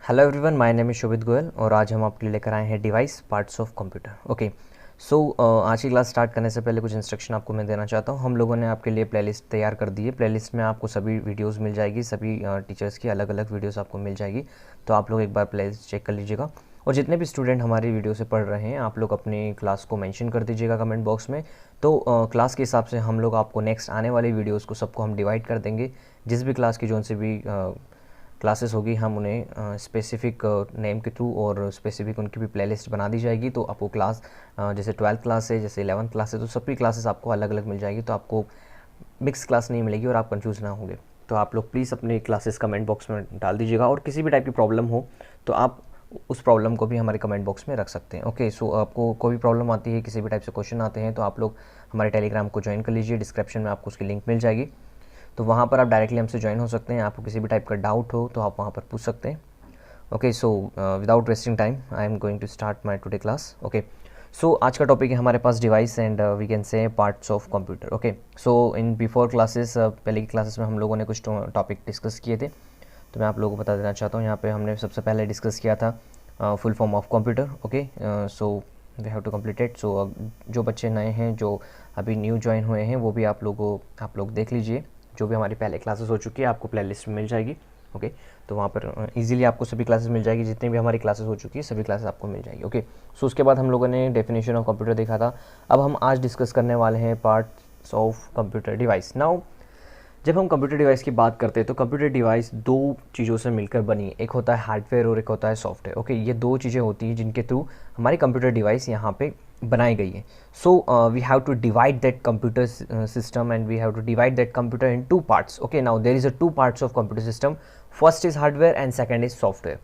Hello everyone, my name is Shobhit Goyal और आज हम आपके लिए लेकर आए हैं device parts of computer. Okay, so आज की क्लास स्टार्ट करने से पहले कुछ इंस्ट्रक्शन आपको मैं देना चाहता हूँ। हम लोगों ने आपके लिए प्लेलिस्ट तैयार कर दी है। प्लेलिस्ट में आपको सभी वीडियोस मिल जाएगी, सभी टीचर्स की अलग अलग वीडियोस आपको मिल जाएगी। तो आप लोग एक बार प्लेलिस्ट चेक कर लीजिएगा। और जितने भी स्टूडेंट हमारी वीडियो से पढ़ रहे हैं, आप लोग अपनी क्लास को मेंशन कर दीजिएगा कमेंट बॉक्स में। तो क्लास के हिसाब से हम लोग आपको नेक्स्ट आने वाली वीडियोज़ को सबको हम डिवाइड कर देंगे। जिस भी क्लास की जो सी भी क्लासेस होगी, हम उन्हें स्पेसिफिक नेम के थ्रू और स्पेसिफिक उनकी भी प्लेलिस्ट बना दी जाएगी। तो आपको क्लास जैसे 12th क्लास है, जैसे 11th क्लास है, तो सभी क्लासेस आपको अलग अलग मिल जाएगी। तो आपको मिक्स क्लास नहीं मिलेगी और आप कंफ्यूज ना होंगे। तो आप लोग प्लीज़ अपने क्लासेस कमेंट बॉक्स में डाल दीजिएगा और किसी भी टाइप की प्रॉब्लम हो तो आप उस प्रॉब्लम को भी हमारे कमेंट बॉक्स में रख सकते हैं। ओके, सो आपको कोई भी प्रॉब्लम आती है, किसी भी टाइप से क्वेश्चन आते हैं, तो आप लोग हमारे टेलीग्राम को ज्वाइन कर लीजिए। डिस्क्रिप्शन में आपको उसकी लिंक मिल जाएगी, तो वहाँ पर आप डायरेक्टली हमसे ज्वाइन हो सकते हैं। आपको किसी भी टाइप का डाउट हो तो आप वहाँ पर पूछ सकते हैं। Okay, so without wasting time I am going to start my today class. Okay, so आज का टॉपिक है हमारे पास device and we can say parts of computer. Okay, so in before classes, पहले की क्लासेस में हम लोगों ने कुछ टॉपिक डिस्कस किए थे, तो मैं आप लोगों को बता देना चाहता हूँ। यहाँ पे हमने सबसे पहले डिस्कस किया था full form of computer. Okay, so we have to complete it. So जो बच्चे नए हैं, जो अभी न्यू ज्वाइन हुए हैं, वो भी आप लोग देख लीजिए। जो भी हमारी पहले क्लासेस हो चुकी है आपको प्लेलिस्ट में मिल जाएगी। ओके, तो वहाँ पर इजीली आपको सभी क्लासेस मिल जाएगी। जितनी भी हमारी क्लासेस हो चुकी है सभी क्लासेस आपको मिल जाएगी। ओके, सो उसके बाद हम लोगों ने डेफिनेशन ऑफ कंप्यूटर देखा था। अब हम आज डिस्कस करने वाले हैं parts of computer device. Now जब हम कंप्यूटर डिवाइस की बात करते हैं तो कंप्यूटर डिवाइस दो चीज़ों से मिलकर बनी है। एक होता है हार्डवेयर और एक होता है सॉफ्टवेयर। ओके, ये दो चीज़ें होती हैं जिनके थ्रू हमारी कंप्यूटर डिवाइस यहाँ पे बनाई गई है। So we have to divide that computer system and we have to divide that computer in two parts. Okay, now there is a two parts of computer system. First is hardware and second is software.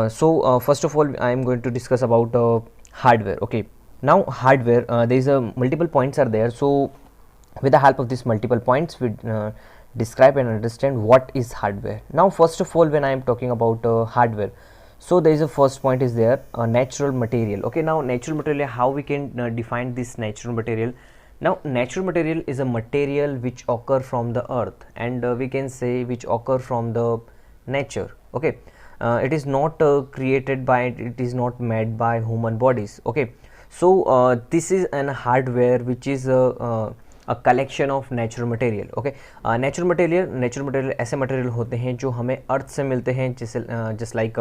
So first of all I am going to discuss about hardware. Okay, now hardware, there is a multiple points are there. So with the help of these multiple points we describe and understand what is hardware. Now first of all when I am talking about hardware, so there is a first point is there, natural material. Okay, now natural material, how we can define this natural material. Now natural material is a material which occur from the earth and we can say which occur from the nature. Okay, it is not created by, it is not made by human bodies. Okay, so this is an hardware which is a collection of natural material. Okay, natural material ऐसे material होते हैं जो हमें अर्थ से मिलते हैं, जैसे just like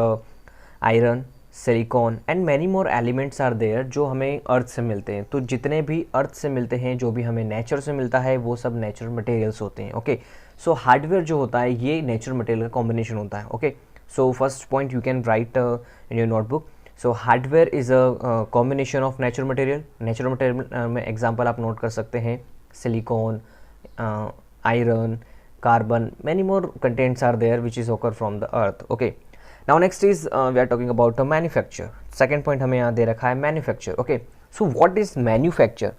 iron, silicon and many more elements are there जो हमें अर्थ से मिलते हैं। तो जितने भी अर्थ से मिलते हैं, जो भी हमें नेचर से मिलता है, वो सब नेचुरल मटेरियल्स होते हैं। ओके, सो हार्डवेयर जो होता है ये नेचुरल मटेरियल का कॉम्बिनेशन होता है। Okay, so first point you can write in your notebook. So hardware is a combination of natural material. Natural material में एग्जाम्पल आप नोट कर सकते हैं, silicon, iron, carbon, many more contents are there which is occur from the earth. Okay, now next is we are talking about a manufacture. Second point हमें यहाँ दे रखा है manufacture. Okay, so what is manufacture?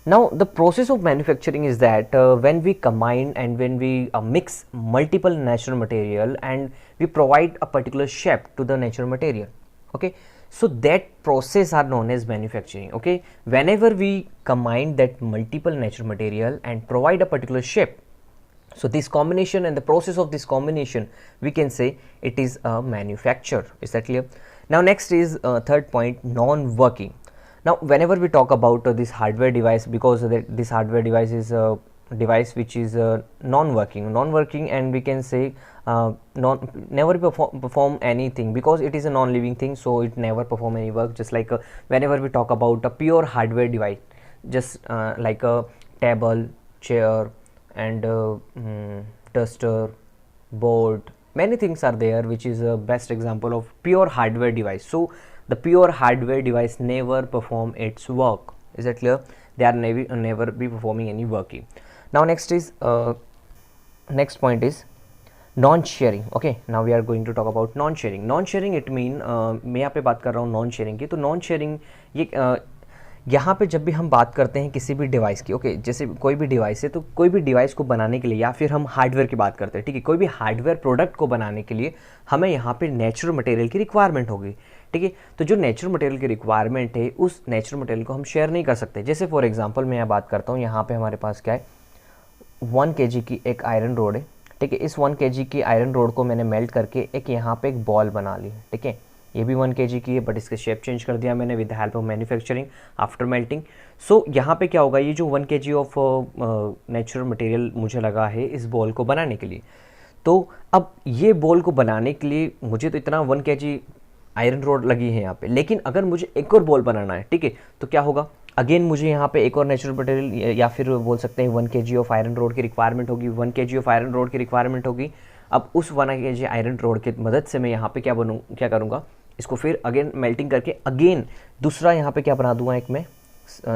Now the process of manufacturing is that when we combine and when we mix multiple natural material and we provide a particular shape to the natural material. Okay, so that process are known as manufacturing. Okay, whenever we combine that multiple natural material and provide a particular shape, so this combination and the process of this combination we can say it is a manufacture. Is that clear? Now next is third point, non-working. Now whenever we talk about this hardware device, because this hardware device is a device which is non-working and we can say never perform anything because it is a non-living thing, so it never perform any work. Just like whenever we talk about a pure hardware device, just like a table, chair and duster, board, many things are there which is a best example of pure hardware device. So the pure hardware device never perform its work. Is that clear? They are never be performing any working. Now next is next point is non-sharing. Okay, now we are going to talk about non-sharing. Non-sharing it mean मैं यहाँ पे बात कर रहा हूँ non-sharing की। तो non-sharing ये यहाँ पे जब भी हम बात करते हैं किसी भी डिवाइस की, ओके, जैसे कोई भी डिवाइस है, तो कोई भी डिवाइस को बनाने के लिए या फिर हम हार्डवेयर की बात करते हैं, ठीक है, कोई भी हार्डवेयर प्रोडक्ट को बनाने के लिए हमें यहाँ पे नेचुरल मटेरियल की रिक्वायरमेंट होगी। ठीक है, तो जो नेचुरल मटेरियल की रिक्वायरमेंट है उस नेचुरल मटेरियल को हम शेयर नहीं कर सकते। जैसे फॉर एग्जाम्पल मैं यहाँ बात करता हूँ, यहाँ पे हमारे पास क्या है, 1 kg की एक आयरन रोड है। ठीक है। इस 1 kg की आयरन रोड को मैंने मेल्ट करके एक यहाँ पे एक बॉल बना ली, ठीक है। ये भी 1 kg की है, बट इसके शेप चेंज कर दिया मैंने with the help of manufacturing after melting. So यहाँ पे क्या होगा, ये जो 1 kg ऑफ नेचुरल मटेरियल मुझे लगा है इस बॉल को बनाने के लिए, तो अब ये बॉल को बनाने के लिए मुझे तो इतना 1 kg आयरन रोड लगी है यहाँ पे, लेकिन अगर मुझे एक और बॉल बनाना है, ठीक है, तो क्या होगा, अगेन मुझे यहाँ पे एक और नेचुरल मटेरियल या फिर बोल सकते हैं 1 kg ऑफ आयरन रोड की रिक्वायरमेंट होगी, 1 kg ऑफ आयरन रोड की रिक्वायरमेंट होगी। अब उस 1 kg आयरन रोड की मदद से मैं यहाँ पे क्या करूँगा, इसको फिर अगेन मेल्टिंग करके अगेन दूसरा यहाँ पे क्या बना दूंगा,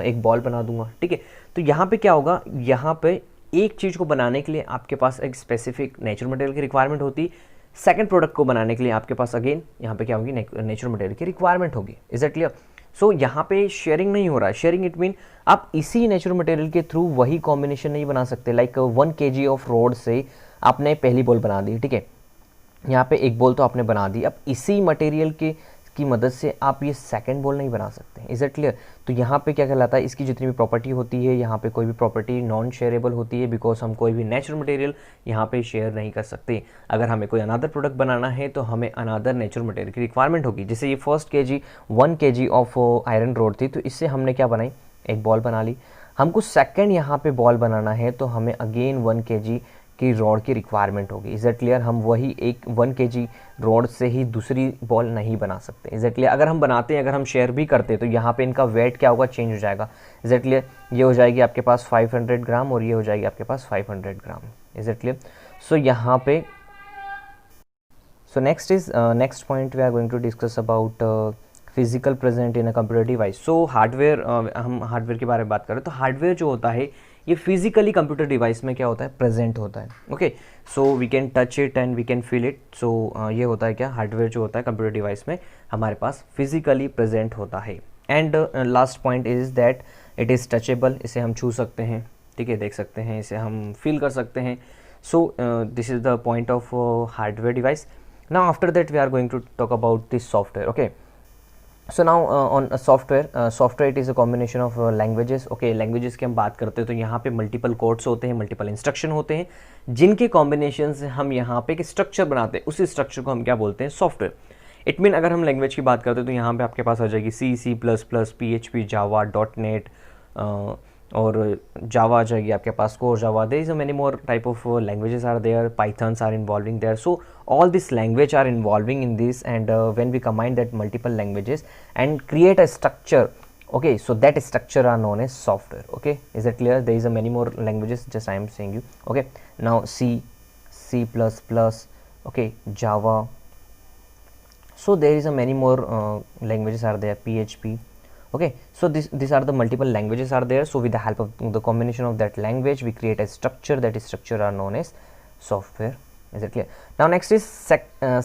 एक बॉल बना दूंगा, ठीक है। तो यहाँ पे क्या होगा, यहाँ पे एक चीज़ को बनाने के लिए आपके पास एक स्पेसिफिक नेचुरल मटेरियल की रिक्वायरमेंट होती, सेकंड प्रोडक्ट को बनाने के लिए आपके पास अगेन यहाँ पे क्या होगी, नेचुरल मटेरियल की रिक्वायरमेंट होगी। Is it clear? सो यहाँ पे शेयरिंग नहीं हो रहा है। शेयरिंग इट मीन आप इसी नेचुरल मटेरियल के थ्रू वही कॉम्बिनेशन नहीं बना सकते। लाइक 1 kg ऑफ रोड से आपने पहली बॉल बना दी, ठीक है, यहाँ पे एक बॉल तो आपने बना दी, अब इसी मटेरियल की मदद से आप ये सेकंड बॉल नहीं बना सकते। Is it clear? तो यहाँ पे क्या कहलाता है, इसकी जितनी भी प्रॉपर्टी होती है, यहाँ पे कोई भी प्रॉपर्टी नॉन शेयरेबल होती है, बिकॉज हम कोई भी नेचुरल मटेरियल यहाँ पे शेयर नहीं कर सकते। अगर हमें कोई अनदर प्रोडक्ट बनाना है तो हमें अनदर नेचुरल मटेरियल की रिक्वायरमेंट होगी। जैसे ये first kg 1 kg of iron rod थी, तो इससे हमने क्या बनाई, एक बॉल बना ली। हमको सेकेंड यहाँ पे बॉल बनाना है तो हमें अगेन 1 kg की रॉड की रिक्वायरमेंट होगी। Is it clear? हम वही एक 1 kg रॉड से ही दूसरी बॉल नहीं बना सकते। Is it clear? अगर हम बनाते हैं, अगर हम शेयर भी करते हैं, तो यहाँ पे इनका वेट क्या होगा, चेंज हो जाएगा। Is it clear? ये हो जाएगी आपके पास 500 ग्राम और ये हो जाएगी आपके पास 500 gram. Is it clear? So यहाँ पे next point we are going to discuss about physical present in a computer device. So hardware, हम हार्डवेयर के बारे में बात करें तो हार्डवेयर जो होता है ये फिजिकली कंप्यूटर डिवाइस में क्या होता है, प्रेजेंट होता है। Okay, so we can touch it and we can feel it. So ये होता है क्या, हार्डवेयर जो होता है कंप्यूटर डिवाइस में हमारे पास फिजिकली प्रेजेंट होता है। And last point is that it is touchable, इसे हम छू सकते हैं, ठीक है, देख सकते हैं, इसे हम फील कर सकते हैं। So this is the point of hardware device. Now after that we are going to talk about this software. Okay, so now on software it is a combination of languages. Okay, languages की हम बात करते हैं तो यहाँ पे multiple codes होते हैं, मल्टीपल इंस्ट्रक्शन होते हैं, जिनके कॉम्बिनेशन से हम यहाँ पे एक स्ट्रक्चर बनाते हैं। उसी स्ट्रक्चर को हम क्या बोलते हैं, सॉफ्टवेयर। इट मीन अगर हम लैंग्वेज की बात करते हैं तो यहाँ पे आपके पास आ जाएगी C++, PHP, जावा, .NET और जावा आ जाएगी आपके पास, core Java. There is a many more type of languages are there, Pythons are involving there. So all this language are involving in this, and when we combine that multiple languages and create a structure, okay, so that structure are known as software. Okay, is that clear? There is a many more languages, just I am saying you. Okay, now C++, okay, Java. So there is a many more languages are there, PHP. Okay, so these are the multiple languages are there. So with the help of the combination of that language we create a structure, that structure are known as software. Is it clear? Now next is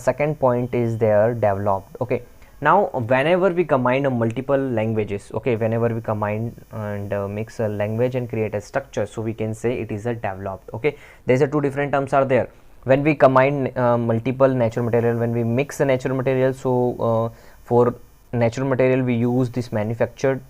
second point is there, developed. Okay, now whenever we combine multiple languages, okay, whenever we combine and mix a language and create a structure, so we can say it is a developed. Okay, there's a two different terms are there. When we combine multiple natural material, when we mix a natural material, so for natural material we use this manufactured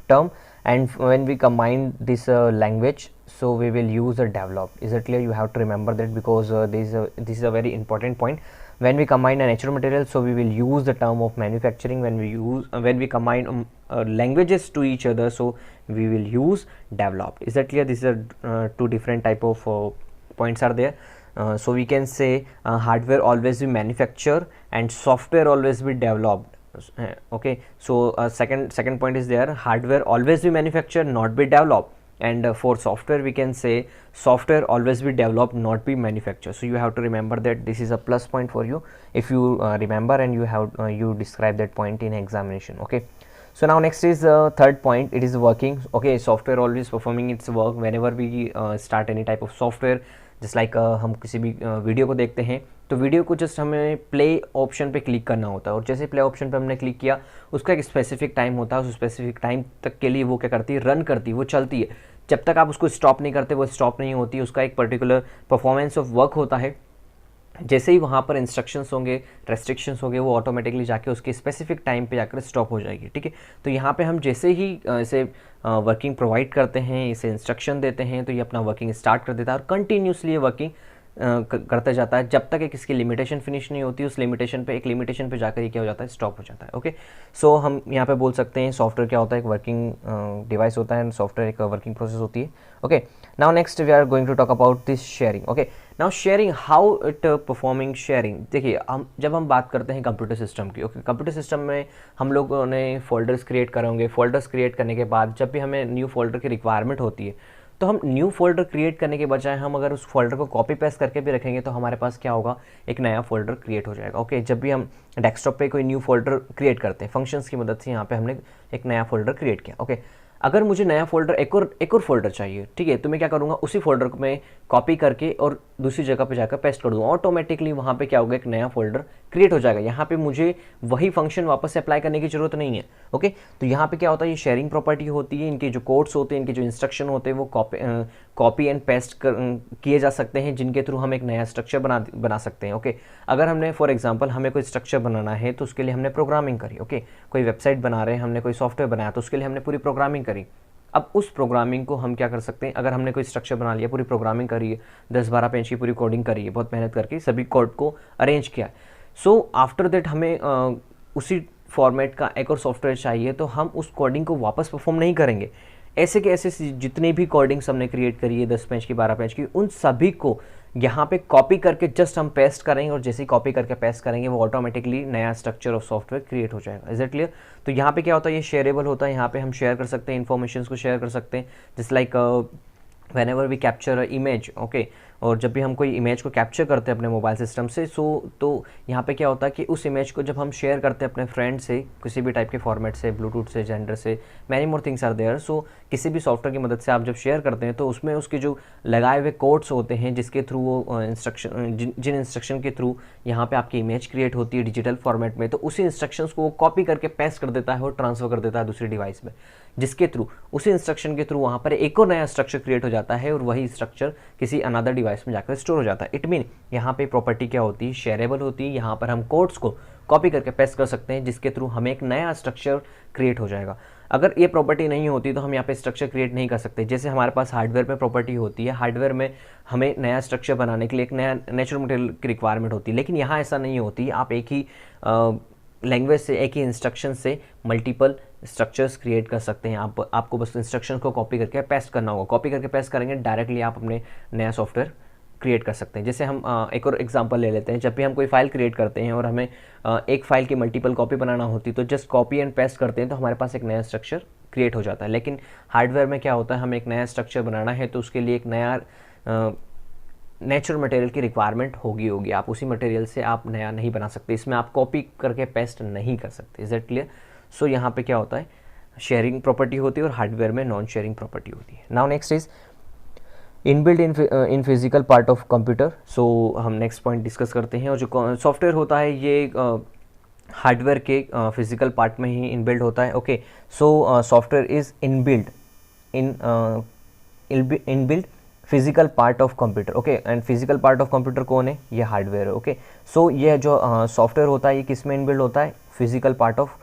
term, and when we combine this language, so we will use a developed. Is it clear? You have to remember that, because this is a very important point. When we combine a natural material, so we will use the term of manufacturing. When we combine languages to each other, so we will use developed. Is that clear? These are two different type of points are there. So we can say hardware always be manufactured and software always be developed. Okay, so second point is there, hardware always be manufactured, not be developed. And for software we can say software always be developed, not be manufactured. So you have to remember that. This is a plus point for you if you remember and you have you describe that point in examination. Okay, so now next is third point, it is working. Okay, software always performing its work whenever we start any type of software. Just like हम किसी भी video को देखते हैं तो video को just हमें play option पे क्लिक करना होता है, और जैसे प्ले ऑप्शन पे हमने क्लिक किया उसका एक स्पेसिफिक टाइम होता है, उस स्पेसिफिक टाइम तक के लिए वो क्या करती है, रन करती है, वो चलती है। जब तक आप उसको स्टॉप नहीं करते वो स्टॉप नहीं होती, उसका एक पर्टिकुलर परफॉर्मेंस ऑफ वर्क होता है। जैसे ही वहाँ पर इंस्ट्रक्शंस होंगे, रेस्ट्रिक्शंस होंगे, वो ऑटोमेटिकली जाके उसके स्पेसिफिक टाइम पे जाकर स्टॉप हो जाएगी। ठीक है, तो यहाँ पे हम जैसे ही इसे वर्किंग प्रोवाइड करते हैं, इसे इंस्ट्रक्शन देते हैं, तो ये अपना वर्किंग स्टार्ट कर देता है और कंटिन्यूसली ये वर्किंग करता जाता है जब तक एक इसकी लिमिटेशन फिनिश नहीं होती, उस लिमिटेशन पे, एक लिमिटेशन पे जाकर ये क्या हो जाता है, स्टॉप हो जाता है। ओके, सो हम यहाँ पे बोल सकते हैं सॉफ्टवेयर क्या होता है, एक वर्किंग डिवाइस होता है एंड सॉफ्टवेयर एक वर्किंग प्रोसेस होती है। Okay, now next we are going to talk about this sharing. Okay, now sharing, how it performing sharing. देखिए जब हम बात करते हैं कंप्यूटर सिस्टम की, ओके, कंप्यूटर सिस्टम में हम लोगों ने फोल्डर्स क्रिएट करे होंगे। फोल्डर्स क्रिएट करने के बाद जब भी हमें न्यू फोल्डर की रिक्वायरमेंट होती है, तो हम न्यू फोल्डर क्रिएट करने के बजाय हम अगर उस फोल्डर को कॉपी पेस्ट करके भी रखेंगे तो हमारे पास क्या होगा, एक नया फोल्डर क्रिएट हो जाएगा। ओके, जब भी हम डेस्कटॉप पे कोई न्यू फोल्डर क्रिएट करते हैं फंक्शंस की मदद से, यहाँ पे हमने एक नया फोल्डर क्रिएट किया। ओके, अगर मुझे नया फोल्डर एक और फोल्डर चाहिए, ठीक है, तो मैं क्या करूँगा, उसी फोल्डर को मैं कॉपी करके और दूसरी जगह पे जाकर पेस्ट कर दूँगा। ऑटोमेटिकली वहाँ पे क्या होगा, एक नया फोल्डर क्रिएट हो जाएगा। यहाँ पे मुझे वही फंक्शन वापस से अप्लाई करने की जरूरत नहीं है। ओके, तो यहाँ पे क्या होता है, ये शेयरिंग प्रॉपर्टी होती है। इनके जो कोड्स होते हैं, इनके जो इंस्ट्रक्शन होते हैं, वो कॉपी एंड पेस्ट किए जा सकते हैं, जिनके थ्रू हम एक नया स्ट्रक्चर बना सकते हैं। ओके, अगर हमने फॉर एग्जांपल हमें कोई स्ट्रक्चर बनाना है तो उसके लिए हमने प्रोग्रामिंग करी। ओके, कोई वेबसाइट बना रहे हैं, हमने कोई सॉफ्टवेयर बनाया तो उसके लिए हमने पूरी प्रोग्रामिंग करी। अब उस प्रोग्रामिंग को हम क्या कर सकते हैं, अगर हमने कोई स्ट्रक्चर बना लिया, पूरी प्रोग्रामिंग करी है, 10-12 पेज की पूरी कोडिंग करी है, बहुत मेहनत करके सभी कोड को अरेंज किया है। सो आफ्टर दैट हमें उसी फॉर्मेट का एक और सॉफ्टवेयर चाहिए, तो हम उस कोडिंग को वापस परफॉर्म नहीं करेंगे। ऐसे के ऐसे जितने भी कोडिंग्स हमने क्रिएट करी है, 10 पेज की, 12 पेज की, उन सभी को यहाँ पे कॉपी करके जस्ट हम पेस्ट करेंगे, और जैसे ही कॉपी करके पेस्ट करेंगे वो ऑटोमेटिकली नया स्ट्रक्चर ऑफ सॉफ्टवेयर क्रिएट हो जाएगा। Is it clear? तो यहाँ पे क्या होता है, ये शेयरेबल होता है। यहाँ पे हम शेयर कर सकते हैं, इन्फॉर्मेशन को शेयर कर सकते हैं, just like whenever we capture a image, okay, और जब भी हम कोई इमेज को कैप्चर करते हैं अपने मोबाइल सिस्टम से, तो यहाँ पे क्या होता है कि उस इमेज को जब हम शेयर करते हैं अपने फ्रेंड से, किसी भी टाइप के फॉर्मेट से, ब्लूटूथ से, जेंडर से, many more things are there. So किसी भी सॉफ्टवेयर की मदद से आप जब शेयर करते हैं तो उसमें उसके जो लगाए हुए कोड्स होते हैं, जिसके थ्रू वो इंस्ट्रक्शन, जिन इंस्ट्रक्शन के थ्रू यहाँ पे आपकी इमेज क्रिएट होती है डिजिटल फॉर्मेट में, तो उसी इंस्ट्रक्शंस को वो कॉपी करके पेस्ट कर देता है और ट्रांसफर कर देता है दूसरी डिवाइस में, जिसके थ्रू, उसी इंस्ट्रक्शन के थ्रू वहाँ पर एक और नया स्ट्रक्चर क्रिएट हो जाता है और वही स्ट्रक्चर किसी अनदर डिवाइस में जाकर स्टोर हो जाता है। इट मीन यहाँ पे प्रॉपर्टी क्या होती है, शेयरेबल होती है। यहाँ पर हम कोड्स को कॉपी करके पेस्ट कर सकते हैं, जिसके थ्रू हमें एक नया स्ट्रक्चर क्रिएट हो जाएगा। अगर ये प्रॉपर्टी नहीं होती तो हम यहाँ पे स्ट्रक्चर क्रिएट नहीं कर सकते। जैसे हमारे पास हार्डवेयर में प्रॉपर्टी होती है, हार्डवेयर में हमें नया स्ट्रक्चर बनाने के लिए एक नया नेचुरल मटेरियल की रिक्वायरमेंट होती है, लेकिन यहाँ ऐसा नहीं होती। आप एक ही लैंग्वेज से, एक ही इंस्ट्रक्शन से मल्टीपल स्ट्रक्चर्स क्रिएट कर सकते हैं। आपको बस इंस्ट्रक्शन को कॉपी करके पेस्ट करना होगा। कॉपी करके पेस्ट करेंगे, डायरेक्टली आप अपने नया सॉफ्टवेयर क्रिएट कर सकते हैं। जैसे हम एक और एग्जांपल ले लेते हैं। जब भी हम कोई फाइल क्रिएट करते हैं और हमें एक फाइल की मल्टीपल कॉपी बनाना होती है, तो जस्ट कॉपी एंड पेस्ट करते हैं तो हमारे पास एक नया स्ट्रक्चर क्रिएट हो जाता है। लेकिन हार्डवेयर में क्या होता है, हमें एक नया स्ट्रक्चर बनाना है तो उसके लिए एक नया नेचुरल मटेरियल की रिक्वायरमेंट होगी। आप उसी मटेरियल से आप नया नहीं बना सकते, इसमें आप कॉपी करके पेस्ट नहीं कर सकते। Is that clear? सो यहाँ पे क्या होता है, शेयरिंग प्रॉपर्टी होती है और हार्डवेयर में नॉन शेयरिंग प्रॉपर्टी होती है। Now next is inbuilt in physical part of computer. So हम नेक्स्ट पॉइंट डिस्कस करते हैं। और जो सॉफ्टवेयर होता है ये हार्डवेयर के फिजिकल पार्ट में ही इनबिल्ट होता है। Okay, so software is inbuilt inbuilt physical part of computer. Okay, and physical part of computer कौन है, ये हार्डवेयर है। ओके, सो ये जो सॉफ्टवेयर होता है ये किस में इनबिल्ट होता है, physical part of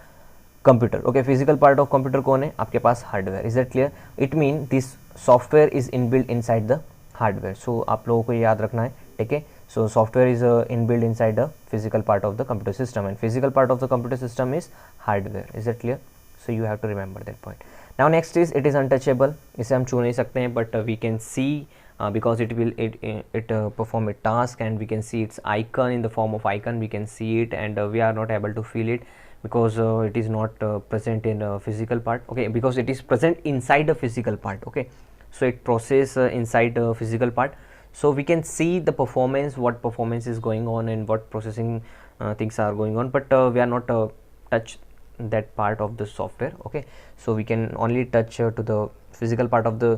computer. Okay, physical part of computer कौन है, आपके पास hardware. Is that clear? It mean this software is inbuilt inside the hardware. So आप लोगों को याद रखना है, ठीक है। So software is inbuilt inside the physical part of the computer system and physical part of the computer system is hardware. Is that clear? So you have to remember that point. Now next is it is untouchable. इसे हम छू नहीं सकते हैं, but we can see because it perform a task and we can see its icon in the form of icon. We can see it and we are not able to feel it because it is not present in physical part. Okay, because it is present inside the physical part. Okay, so it process inside the physical part, so we can see the performance, what performance is going on and what processing things are going on, but we are not touch that part of the software. Okay, so we can only touch to the physical part of the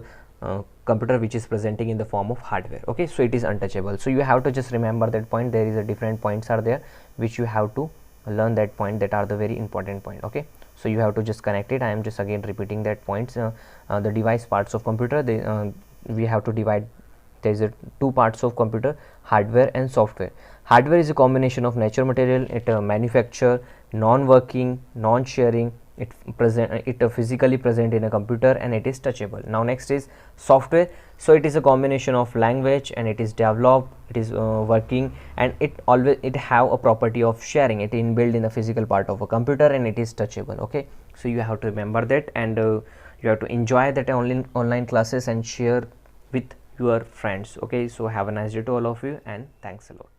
computer which is presenting in the form of hardware. Okay, so it is untouchable. So you have to just remember that point. There is a different points are there which you have to learn that point, that are the very important point. Okay, so you have to just connect it. I am just again repeating that points. The device parts of computer, we have to divide. There is two parts of computer, hardware and software. Hardware is a combination of natural material. It manufacture non-working, non-sharing, it physically present in a computer, and it is touchable. Now next is software. So it is a combination of language, and it is developed, it is working, and it have a property of sharing. It inbuilt in the physical part of a computer, and it is touchable. Okay, so you have to remember that, and you have to enjoy that online classes and share with your friends. Okay, so have a nice day to all of you, and thanks a lot.